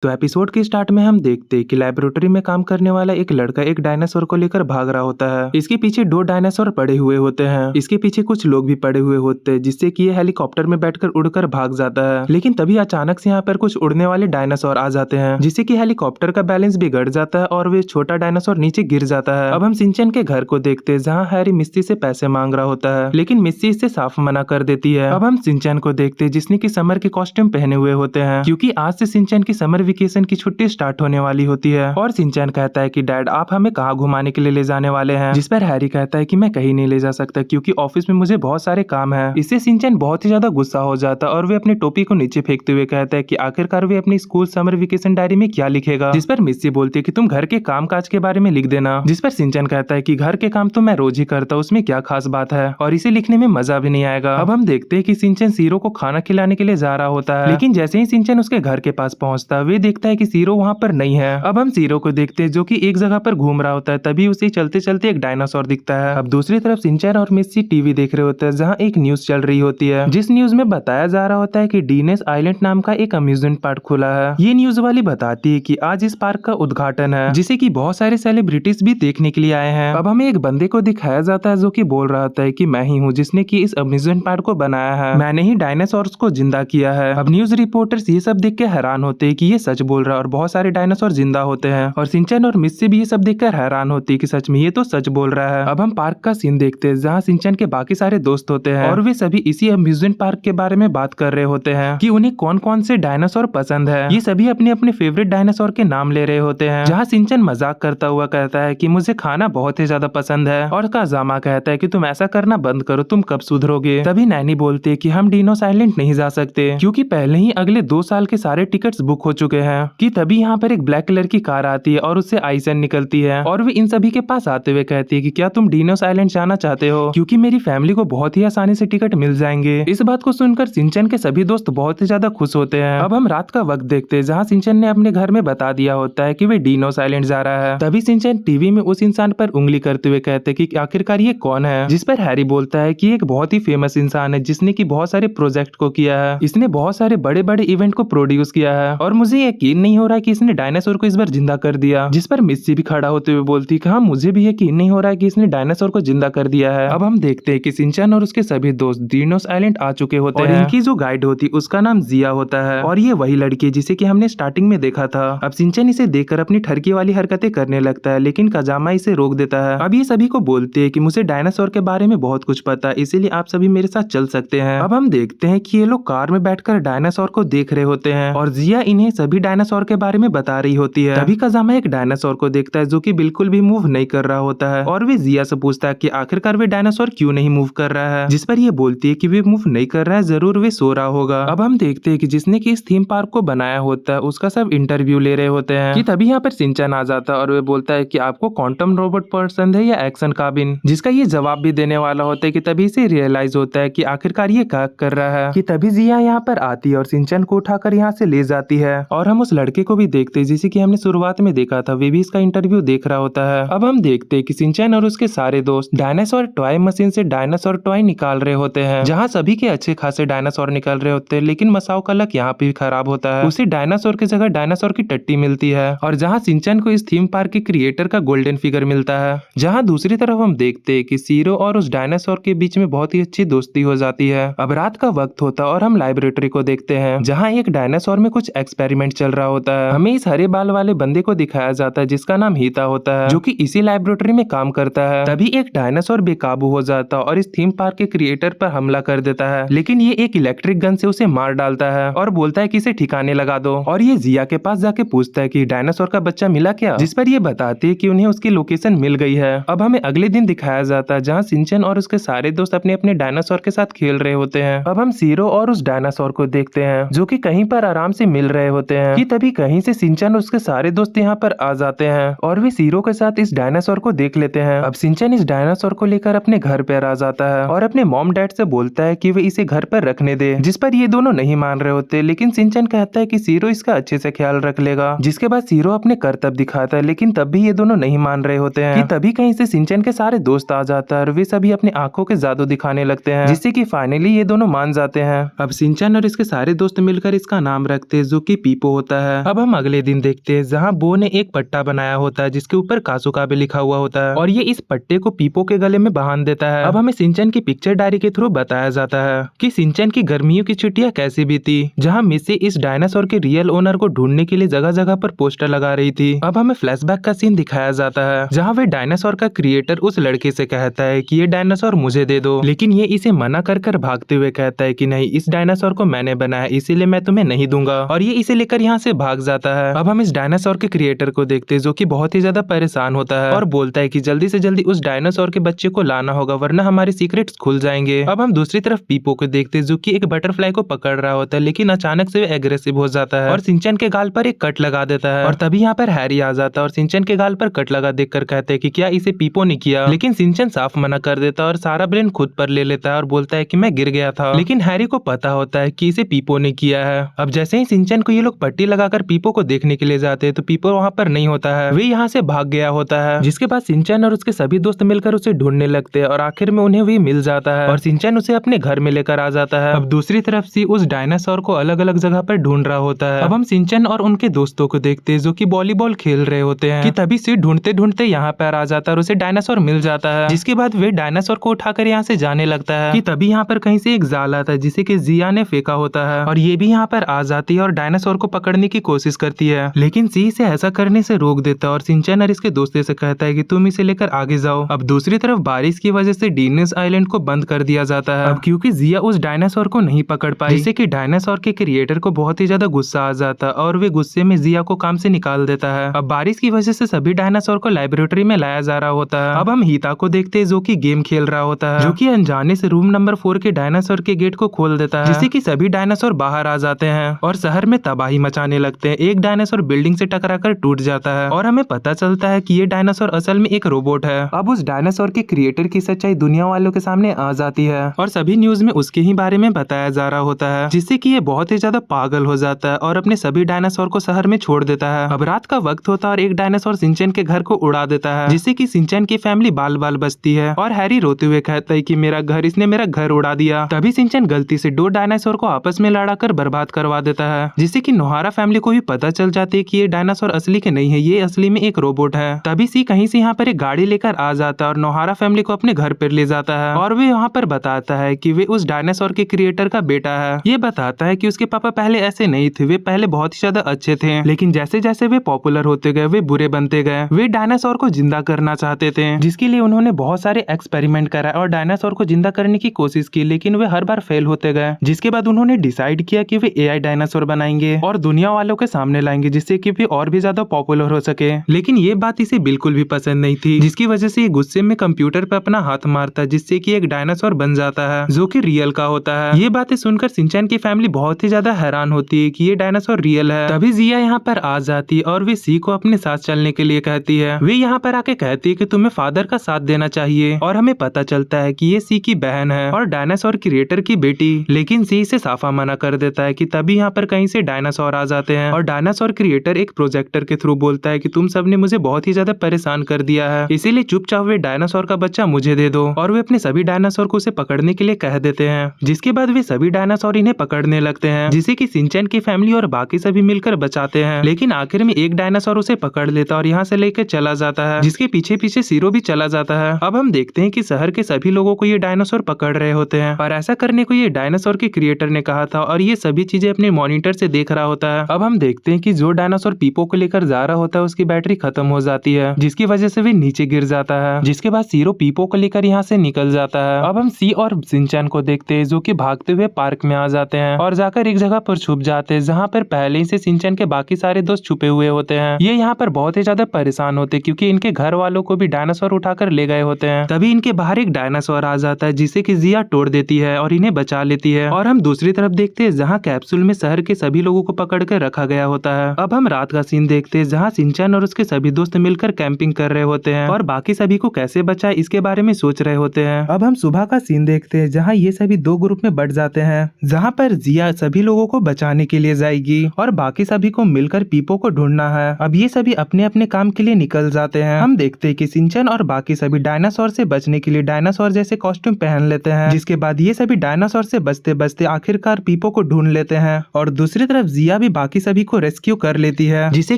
तो एपिसोड के स्टार्ट में हम देखते हैं कि लेबोरेटरी में काम करने वाला एक लड़का एक डायनासोर को लेकर भाग रहा होता है। इसके पीछे 2 डायनासोर पड़े हुए होते हैं। इसके पीछे कुछ लोग भी पड़े हुए होते हैं, जिससे कि ये हेलीकॉप्टर में बैठकर उड़कर भाग जाता है। लेकिन तभी अचानक से यहाँ पर कुछ उड़ने वाले डायनासोर आ जाते हैं, जिससे कि हेलीकॉप्टर का बैलेंस बिगड़ जाता है और वे छोटा डायनासोर नीचे गिर जाता है। अब हम शिनचैन के घर को देखते हैं, जहाँ हैरी मिस्सी से पैसे मांग रहा होता है, लेकिन मिस्सी इससे साफ मना कर देती है। अब हम शिनचैन को देखते हैं, जिसने की समर के कॉस्ट्यूम पहने हुए होते हैं, क्योंकि आज से शिनचैन की समर वेकेशन की छुट्टी स्टार्ट होने वाली होती है। और शिनचैन कहता है कि डैड आप हमें कहाँ घुमाने के लिए ले जाने वाले हैं, जिस पर हैरी कहता है कि मैं कहीं नहीं ले जा सकता क्योंकि ऑफिस में मुझे बहुत सारे काम है। इससे शिनचैन बहुत ही ज्यादा गुस्सा हो जाता है और वे अपनी टोपी को नीचे फेंकते हुए कहता है कि आखिरकार वे अपनी स्कूल समर वेकेशन डायरी में क्या लिखेगा, जिस पर मिस्सी बोलती है कि तुम घर के काम काज के बारे में लिख देना, जिस पर शिनचैन कहता है कि घर के काम तो मैं रोज ही करता हूँ, उसमें क्या खास बात है और इसे लिखने में मजा भी नहीं आएगा। अब हम देखते हैं कि शिनचैन सीरो को खाना खिलाने के लिए जा रहा होता है, लेकिन जैसे ही शिनचैन उसके घर के पास पहुंचता है, वे देखता है कि सीरो वहाँ पर नहीं है। अब हम सीरो को देखते हैं, जो कि एक जगह पर घूम रहा होता है। तभी उसे चलते चलते एक डायनासोर दिखता है। अब दूसरी तरफ शिनचैन और मिस्सी टीवी देख रहे होते हैं, जहाँ एक न्यूज चल रही होती है, जिस न्यूज में बताया जा रहा होता है कि डीनेस आइलैंड नाम का एक अम्यूजमेंट पार्क खुला है। ये न्यूज वाली बताती है कि आज इस पार्क का उद्घाटन है, जिसे कि बहुत सारे सेलिब्रिटीज भी देखने के लिए आए हैं। अब हमें एक बंदे को दिखाया जाता है, जो कि बोल रहा होता है कि मैं ही हूँ जिसने की इस अम्यूजमेंट पार्क को बनाया है, मैंने ही डायनासोर्स को जिंदा किया है। अब न्यूज रिपोर्टर्स ये सब देख के हैरान होते हैं कि ये सच बोल रहा है और बहुत सारे डायनासोर जिंदा होते हैं। और शिनचैन और मिस्सी भी ये सब देखकर हैरान होती है कि सच में ये तो सच बोल रहा है। अब हम पार्क का सीन देखते हैं, जहाँ शिनचैन के बाकी सारे दोस्त होते हैं और वे सभी इसी अम्यूजमेंट पार्क के बारे में बात कर रहे होते हैं कि उन्हें कौन कौन से डायनासोर पसंद है। ये सभी अपने अपने फेवरेट डायनासोर के नाम ले रहे होते हैं, जहाँ शिनचैन मजाक करता हुआ कहता है कि मुझे खाना बहुत ही ज्यादा पसंद है, और काजामा कहता है कि तुम ऐसा करना बंद करो, तुम कब सुधरोगे। तभी नैनी बोलती है कि हम डिनोस आइलैंड नहीं जा सकते क्योंकि पहले ही अगले 2 साल के सारे टिकट्स बुक हो चुके हैं। कि तभी यहाँ पर एक ब्लैक कलर की कार आती है और उससे आइसन निकलती है और वे इन सभी के पास आते हुए कहती है कि क्या तुम डिनोस आइलैंड जाना चाहते हो, क्योंकि मेरी फैमिली को बहुत ही आसानी से टिकट मिल जाएंगे। इस बात को सुनकर शिनचैन के सभी दोस्त बहुत ही ज्यादा खुश होते हैं। अब हम रात का वक्त देखते हैं, जहाँ शिनचैन ने अपने घर में बता दिया होता है कि वे डिनोस आइलैंड जा रहा है। तभी शिनचैन टीवी में उस इंसान पर उंगली करते हुए कहते हैं कि आखिरकार ये कौन है, जिस पर हैरी बोलता है कि एक बहुत ही फेमस इंसान है, जिसने की बहुत सारे प्रोजेक्ट को किया है, इसने बहुत सारे बड़े बड़े इवेंट को प्रोड्यूस किया है और मुझे यकीन नहीं हो रहा है कि इसने डायनासोर को इस बार जिंदा कर दिया। जिस पर मिस्सी भी खड़ा होते हुए बोलती है कि हाँ, मुझे भी यकीन नहीं हो रहा है कि इसने डायनासोर को जिंदा कर दिया है। अब हम देखते हैं कि शिनचैन और उसके सभी दोस्त डिनोस आइलैंड आ चुके होते हैं। इनकी जो गाइड होती है उसका नाम जिया होता है और ये वही लड़की है जिसे कि हमने स्टार्टिंग में देखा था। अब शिनचैन इसे देखकर अपनी ठरकी वाली हरकतें करने लगता है, लेकिन काजामा इसे रोक देता है। अब ये सभी को बोलते हैं कि मुझे डायनासोर के बारे में बहुत कुछ पता है, इसीलिए आप सभी मेरे साथ चल सकते हैं। अब हम देखते हैं कि ये लोग कार में बैठकर डायनासोर को देख रहे होते हैं और जिया इन्हें सभी डायनासोर के बारे में बता रही होती है। तभी काजामा एक डायनासोर को देखता है, जो कि बिल्कुल भी मूव नहीं कर रहा होता है और वे जिया से पूछता है कि आखिरकार वे डायनासोर क्यों नहीं मूव कर रहा है, जिस पर ये बोलती है कि वे मूव नहीं कर रहा है, जरूर वे सो रहा होगा। अब हम देखते हैं कि जिसने की इस थीम पार्क को बनाया होता है उसका सब इंटरव्यू ले रहे होते हैं। कि तभी यहाँ पर शिनचैन आ जाता है और वे बोलता है कि आपको क्वांटम रोबोट पसंद है या एक्शन काबिन, जिसका ये जवाब भी देने वाला होता है कि तभी से रियलाइज होता है कि आखिरकार ये क्या कर रहा है। कि तभी जिया यहाँ पर आती है और शिनचैन को उठाकर यहाँ से ले जाती है और हम उस लड़के को भी देखते हैं जिसे कि हमने शुरुआत में देखा था, वे भी इसका इंटरव्यू देख रहा होता है। अब हम देखते हैं कि शिनचैन और उसके सारे दोस्त डायनासोर टॉय मशीन से डायनासोर टॉय निकाल रहे होते हैं, जहाँ सभी के अच्छे खासे डायनासोर निकल रहे होते हैं, लेकिन मसाओ का लक यहाँ पे भी खराब होता है। उसे डायनासोर की जगह डायनासोर की टट्टी मिलती है और जहाँ शिनचैन को इस थीम पार्क के क्रिएटर का गोल्डन फिगर मिलता है। जहाँ दूसरी तरफ हम देखते हैं कि सीरो और उस डायनासोर के बीच में बहुत ही अच्छी दोस्ती हो जाती है। अब रात का वक्त होता है और हम लाइब्रेटरी को देखते हैं, जहाँ एक डायनासोर में कुछ एक्सपेरिमेंट चल रहा होता है। हमें इस हरे बाल वाले बंदे को दिखाया जाता है जिसका नाम हीता होता है, जो कि इसी लाइब्रेटरी में काम करता है। तभी एक डायनासोर बेकाबू हो जाता है और इस थीम पार्क के क्रिएटर पर हमला कर देता है, लेकिन ये एक इलेक्ट्रिक गन से उसे मार डालता है और बोलता है कि इसे ठिकाने लगा दो। और ये जिया के पास जाके पूछता है कि डायनासोर का बच्चा मिला क्या, जिस पर ये बताती है कि उन्हें उसकी लोकेशन मिल गई है। अब हमें अगले दिन दिखाया जाता है, जहाँ शिनचैन और उसके सारे दोस्त अपने अपने डायनासोर के साथ खेल रहे होते हैं। अब हम सीरो और उस डायनासोर को देखते हैं, जो कि कहीं पर आराम से मिल रहे होते हैं। कि तभी कहीं से शिनचैन और उसके सारे दोस्त यहाँ पर आ जाते हैं और वे सीरो के साथ इस डायनासोर को देख लेते हैं। अब शिनचैन इस डायनासोर को लेकर अपने घर पर आ जाता है और अपने मॉम डैड से बोलता है कि वे इसे घर पर रखने दे, जिस पर ये दोनों नहीं मान रहे होते, लेकिन शिनचैन कहता है कि सीरो इसका अच्छे से ख्याल रख लेगा। जिसके बाद सीरो अपने करतब दिखाता है, लेकिन तब भी ये दोनों नहीं मान रहे होते हैं। कि तभी कहीं से शिनचैन के सारे दोस्त आ जाता है और वे सभी अपनी आंखों के जादू दिखाने लगते हैं, जिससे कि फाइनली ये दोनों मान जाते हैं। अब शिनचैन और इसके सारे दोस्त मिलकर इसका नाम रखते हैं, जो कि पीपो पीपो होता है। अब हम अगले दिन देखते हैं जहाँ बो ने एक पट्टा बनाया होता है जिसके ऊपर कासुकाबे लिखा हुआ होता है और ये इस पट्टे को पीपो के गले में बांध देता है। अब हमें शिनचैन की पिक्चर डायरी के थ्रू बताया जाता है कि शिनचैन की गर्मियों की छुट्टियां कैसी बीती, जहाँ मिस्सी इस डायनासोर के रियल ओनर को ढूंढने के लिए जगह जगह पर पोस्टर लगा रही थी। अब हमें फ्लैशबैक का सीन दिखाया जाता है जहाँ वे डायनासोर का क्रिएटर उस लड़के से कहता है कि ये डायनासोर मुझे दे दो, लेकिन ये इसे मना कर भागते हुए कहता है कि नहीं, इस डायनासोर को मैंने बनाया इसीलिए मैं तुम्हें नहीं दूंगा, और ये इसे लेकर यहाँ से भाग जाता है। अब हम इस डायनासोर के क्रिएटर को देखते हैं जो कि बहुत ही ज्यादा परेशान होता है और बोलता है कि जल्दी से जल्दी उस डायनासोर के बच्चे को लाना होगा वरना हमारे सीक्रेट्स खुल जाएंगे। अब हम दूसरी तरफ पीपो को देखते हैं जो कि एक बटरफ्लाई को पकड़ रहा होता है, लेकिन अचानक से एग्रेसिव हो जाता है और शिनचैन के गाल पर एक कट लगा देता है। और तभी यहाँ पर हैरी आ जाता है और शिनचैन के गाल पर कट लगा देखकर कहते हैं कि क्या इसे पीपो ने किया, लेकिन शिनचैन साफ मना कर देता है और सारा ब्लेम खुद पर ले लेता है और बोलता है कि मैं गिर गया था, लेकिन हैरी को पता होता है कि इसे पीपो ने किया है। अब जैसे ही शिनचैन को ये लोग पट्टी लगाकर पीपो को देखने के लिए जाते हैं तो पीपो वहाँ पर नहीं होता है, वे यहाँ से भाग गया होता है। जिसके बाद शिनचैन और उसके सभी दोस्त मिलकर उसे ढूंढने लगते हैं और आखिर में उन्हें भी मिल जाता है और शिनचैन उसे अपने घर में लेकर आ जाता है। अब दूसरी तरफ सी उस डायनासोर को अलग अलग जगह पर ढूंढ रहा होता है। अब हम शिनचैन और उनके दोस्तों को देखते हैं जो कि वॉलीबॉल खेल रहे होते हैं कि तभी सी ढूंढते ढूंढते यहाँ पर आ जाता है और उसे डायनासोर मिल जाता है। जिसके बाद वे डायनासोर को उठाकर यहाँ से जाने लगता है कि तभी यहाँ पर कहीं से एक जाल आता है जिसे कि जिया ने फेंका होता है और ये भी यहाँ पर आ जाती है और डायनासोर को पकड़ने की कोशिश करती है, लेकिन सी इसे ऐसा करने से रोक देता है और शिनचैन और इसके दोस्तों से कहता है कि तुम इसे लेकर आगे जाओ। अब दूसरी तरफ बारिश की वजह से डीनिस आइलैंड को बंद कर दिया जाता है अब क्योंकि जिया उस डायनासोर को नहीं पकड़ पाई, जिससे कि डायनासोर के क्रिएटर को बहुत ही ज्यादा गुस्सा आ जाता है और वे गुस्से में जिया को काम से निकाल देता है। अब बारिश की वजह से सभी डायनासोर को लेबोरेटरी में लाया जा रहा होता है। अब हम हीता को देखते हैं जो कि गेम खेल रहा होता है, जो कि अनजाने से रूम नंबर 4 के डायनासोर के गेट को खोल देता है, जिससे कि सभी डायनासोर बाहर आ जाते हैं और शहर में तबाही मचाने लगते हैं। एक डायनासोर बिल्डिंग से टकराकर टूट जाता है और हमें पता चलता है कि ये डायनासोर असल में एक रोबोट है। अब उस डायनासोर के क्रिएटर की सच्चाई दुनिया वालों के सामने आ जाती है और सभी न्यूज में उसके ही बारे में बताया जा रहा होता है, जिससे कि ये बहुत ही ज्यादा पागल हो जाता है और अपने सभी डायनासोर को शहर में छोड़ देता है। अब रात का वक्त होता है और एक डायनासोर शिनचैन के घर को उड़ा देता है, जिससे कि शिनचैन की फैमिली बाल बाल बचती है और हैरी रोते हुए कहता है कि मेरा घर, इसने मेरा घर उड़ा दिया। तभी शिनचैन गलती से 2 डायनासोर को आपस में लड़ाकर बर्बाद करवा देता है, जिससे कि नोहारा फैमिली को भी पता चल जाती है कि ये डायनासोर असली के नहीं है, ये असली में एक रोबोट है। तभी सी कहीं से यहाँ पर एक गाड़ी लेकर आ जाता है और नोहारा फैमिली को अपने घर पर ले जाता है और वे वहाँ पर बताता है कि वे उस डायनासोर के क्रिएटर का बेटा है। ये बताता है कि उसके पापा पहले ऐसे नहीं थे, वे पहले बहुत ही ज्यादा अच्छे थे, लेकिन जैसे जैसे वे पॉपुलर होते गए वे बुरे बनते गए। वे डायनासोर को जिंदा करना चाहते थे, जिसके लिए उन्होंने बहुत सारे एक्सपेरिमेंट करा और डायनासोर को जिंदा करने की कोशिश की, लेकिन वे हर बार फेल होते गए। जिसके बाद उन्होंने डिसाइड किया कि वे एआई डायनासोर बनाएंगे और दुनिया वालों के सामने लाएंगे, जिससे कि वे और भी ज्यादा पॉपुलर हो सके। लेकिन ये बात इसे बिल्कुल भी पसंद नहीं थी, जिसकी वजह से ये गुस्से में कंप्यूटर पर अपना हाथ मारता है, जिससे कि एक डायनासोर बन जाता है जो कि रियल का होता है। ये बातें सुनकर शिनचैन की फैमिली बहुत ही ज्यादा हैरान होती है कि ये डायनासोर रियल है। तभी जिया यहाँ पर आ जाती है और वे सी को अपने साथ चलने के लिए कहती है। वे यहाँ पर आके कहती है कि तुम्हें फादर का साथ देना चाहिए और हमें पता चलता है कि ये सी की बहन है और डायनासोर क्रिएटर की बेटी, लेकिन सी इसे साफा मना कर देता है कि तभी यहाँ पर कहीं से डायनासोर आ जाते हैं और डायनासोर क्रिएटर एक प्रोजेक्टर के थ्रू बोलता है कि तुम सबने मुझे बहुत ही ज्यादा परेशान कर दिया है, इसीलिए चुपचाप वे डायनासोर का बच्चा मुझे दे दो। और वे अपने सभी डायनासोर को उसे पकड़ने के लिए कह देते हैं, जिसके बाद वे सभी डायनासोर इन्हें पकड़ने लगते हैं, जिसे कि शिनचैन की फैमिली और बाकी सभी मिलकर बचाते हैं। लेकिन आखिर में एक डायनासोर उसे पकड़ लेता और यहाँ से लेकर चला जाता है, जिसके पीछे पीछे सीरो भी चला जाता है। अब हम देखते हैं कि शहर के सभी लोगों को ये डायनासोर पकड़ रहे होते हैं और ऐसा करने को ये डायनासोर के क्रिएटर ने कहा था और ये सभी चीजें अपने मॉनिटर से देख रहा होता है। अब हम देखते हैं कि जो डायनासोर पीपो को लेकर जा रहा होता है उसकी बैटरी खत्म हो जाती है, जिसकी वजह से वे नीचे गिर जाता है, जिसके बाद सीरो पीपो को लेकर यहाँ से निकल जाता है। अब हम सी और शिनचैन को देखते हैं जो कि भागते हुए पार्क में आ जाते हैं और जाकर एक जगह पर छुप जाते हैं जहाँ पर पहले ही से शिनचैन के बाकी सारे दोस्त छुपे हुए होते हैं। ये यहाँ पर बहुत ही ज्यादा परेशान होते हैं क्योंकि इनके घर वालों को भी डायनासोर उठाकर ले गए होते हैं। तभी इनके बाहर एक डायनासोर आ जाता है जिसे कि जिया तोड़ देती है और इन्हें बचा लेती है। और हम दूसरी तरफ देखते हैं जहाँ कैप्सूल में शहर के सभी लोगों को पकड़ कर रखा गया होता है। अब हम रात का सीन देखते हैं जहाँ शिनचैन और उसके सभी दोस्त मिलकर कैंपिंग कर रहे होते हैं और बाकी सभी को कैसे बचाए इसके बारे में सोच रहे होते हैं। अब हम सुबह का सीन देखते हैं जहाँ ये सभी 2 ग्रुप में बट जाते हैं, जहाँ पर जिया सभी लोगों को बचाने के लिए जाएगी और बाकी सभी को मिलकर पीपो को ढूंढना है। अब ये सभी अपने अपने काम के लिए निकल जाते हैं। हम देखते हैं कि शिनचैन और बाकी सभी डायनासोर से बचने के लिए डायनासोर जैसे कॉस्ट्यूम पहन लेते हैं, जिसके बाद ये सभी डायनासोर से बचते बचते आखिरकार पीपो को ढूंढ लेते हैं। और दूसरी तरफ जिया भी बाकी सभी को रेस्क्यू कर लेती है, जिसे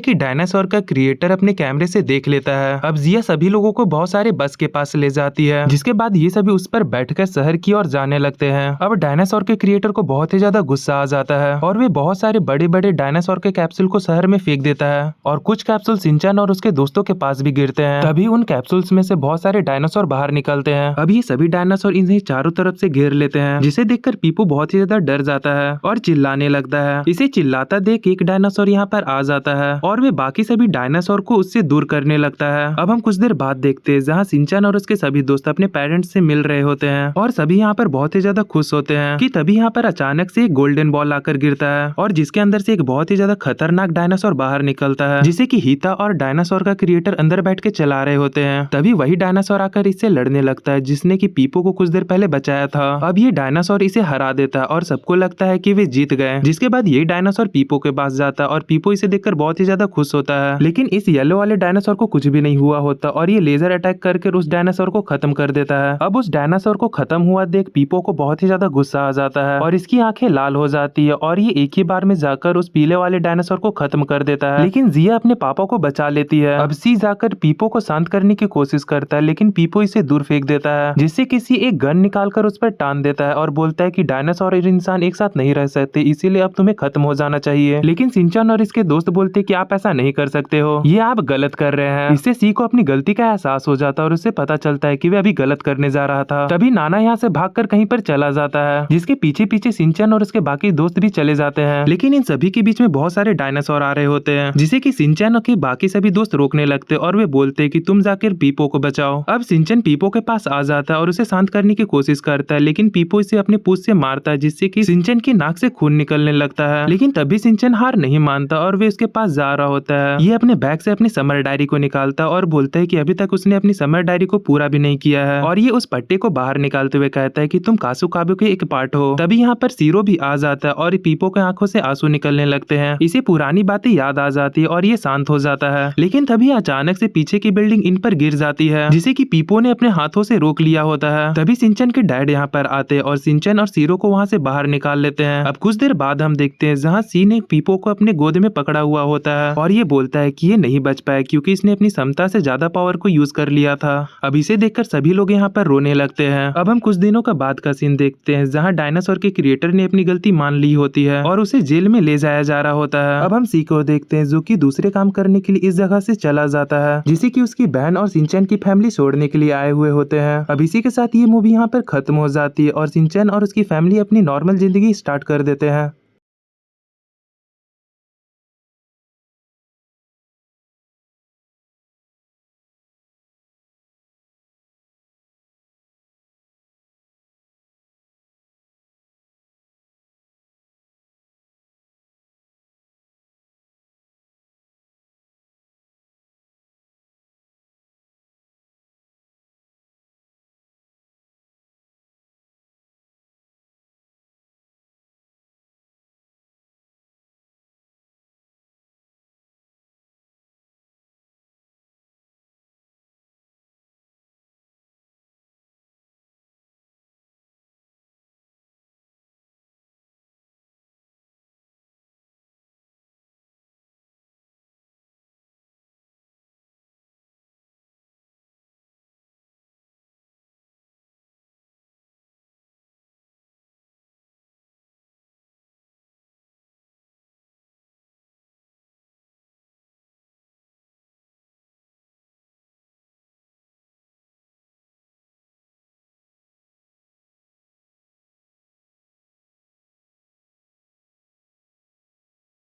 कि डायनासोर का क्रिएटर अपने कैमरे से देख लेता है। अब जिया सभी लोगों को बहुत सारे बस के पास ले जाती है, जिसके बाद ये सभी उस पर बैठकर शहर की ओर जाने लगते हैं। अब डायनासोर के क्रिएटर को बहुत ही ज्यादा गुस्सा आ जाता है और वे बहुत सारे बड़े बड़े डायनासोर के कैप्सूल को शहर में फेंक देता है और कुछ कैप्सूल शिनचैन और उसके दोस्तों के पास भी गिरते हैं। तभी उन कैप्सूल्स में से बहुत सारे डायनासोर बाहर निकलते हैं। अब ये सभी डायनासोर इन्हें चारों तरफ से घेर लेते हैं, जिसे देखकर पीपू बहुत ही ज्यादा डर जाता है और चिल्लाने लगता है। इसे चिल्लाता देख एक डायनासोर यहाँ पर आ जाता है और वे बाकी सभी डायनासोर को उससे दूर करने लगता है। अब हम कुछ देर बाद देखते हैं जहाँ शिनचैन और उसके सभी दोस्त अपने पेरेंट्स से मिल रहे होते हैं और सभी यहाँ पर बहुत ही ज्यादा खुश होते हैं कि तभी यहाँ पर अचानक से एक गोल्डन बॉल आकर गिरता है और जिसके अंदर से एक बहुत ही ज्यादा खतरनाक डायनासोर बाहर निकलता है, जिसे कि हीता और डायनासोर का क्रिएटर अंदर बैठ के चला रहे होते हैं। तभी वही डायनासोर आकर इससे लड़ने लगता है जिसने कि पीपू को कुछ देर पहले बचाया था। अब ये डायनासोर इसे हरा देता है और सबको लगता है कि वे जीत गए, जिसके बाद ये डायनासोर पीपू के पास जाता है और पीपू इसे देखकर बहुत ही ज्यादा खुश होता है। लेकिन इस येलो वाले डायनासोर को कुछ भी नहीं हुआ होता और ये लेजर अटैक करके उस डायनासोर को खत्म कर देता है। अब उस डायनासोर को खत्म हुआ देख पीपू को बहुत ही ज्यादा गुस्सा आ जाता है और इसकी आंखें लाल हो जाती है और ये एक ही बार में जाकर उस पीले वाले डायनासोर को खत्म कर देता है। लेकिन जिया अपने पापा को बचा लेती है। अब सी जाकर पीपू को शांत करने की कोशिश करता है, लेकिन पीपू इसे दूर फेंक देता है, जिससे किसी एक गन निकालकर उस पर टान देता है और बोलता है कि डायनासोर और इंसान एक साथ नहीं रह सकते, इसीलिए अब तुम्हें खत्म हो जाना चाहिए। लेकिन शिनचैन और इसके दोस्त बोलते हैं कि आप ऐसा नहीं कर सकते हो, ये आप गलत कर रहे हैं। इससे सी को अपनी गलती का एहसास हो जाता है और उसे पता चलता है कि वे अभी गलत करने जा रहा था। तभी नाना यहाँ से भागकर कहीं पर चला जाता है, जिसके पीछे पीछे शिनचैन और उसके बाकी दोस्त भी चले जाते हैं। लेकिन इन सभी के बीच में बहुत सारे डायनासोर आ रहे होते हैं, जिसे कि शिनचैन और बाकी सभी दोस्त रोकने लगते और वे बोलते हैं कि तुम जाकर पीपो को बचाओ। अब शिनचैन पीपो के पास आ जाता है और उसे शांत करने की कोशिश करता है, लेकिन पीपो इसे अपने पूंछ से मारता है, जिससे कि शिनचैन की नाक से खून निकलने लगता है। लेकिन तभी शिनचैन हार नहीं मानता और वे उसके पास जा रहा होता है। ये अपने बैग से अपनी समर डायरी को निकालता और बोलता है कि अभी तक उसने अपनी समर डायरी को पूरा भी नहीं किया है और ये उस पट्टे को बाहर निकालते हुए कहता है कि तुम कासुकाबे के एक पार्ट हो। तभी यहाँ पर सीरो भी आ जाता है और पीपो के आंखों से आंसू निकलने लगते हैं। इसे पुरानी बातें याद आ जाती है और ये शांत हो जाता है। लेकिन तभी अचानक से पीछे की बिल्डिंग इन पर गिर जाती है, जिसे कि पीपो ने अपने हाथों से रोक लिया होता है। तभी शिनचैन के डैड यहाँ पर आते हैं और शिनचैन और सीरो को वहाँ से बाहर निकाल लेते हैं। अब कुछ देर बाद हम देखते हैं जहाँ सी ने पीपो को अपने गोद में पकड़ा हुआ होता है और ये बोलता है कि ये नहीं बच पाया क्योंकि इसने अपनी क्षमता से ज्यादा पावर को यूज कर लिया था। अब इसे देखकर सभी लोग यहाँ पर रोने लगते हैं। अब हम कुछ दिनों का बाद का सीन देखते हैं जहाँ डायनासोर के क्रिएटर ने अपनी गलती मान ली होती है और उसे जेल में ले जाया जा रहा होता है। अब हम सी को देखते हैं जो कि दूसरे काम करने के लिए इस जगह से चला जाता है, जिसे कि उसकी बहन और शिनचैन की फैमिली छोड़ने के लिए आए हुए होते हैं। अब इसी के साथ ये मूवी यहाँ पर खत्म हो जाती है और शिनचैन और उसकी फैमिली अपनी नॉर्मल जिंदगी स्टार्ट कर देते हैं।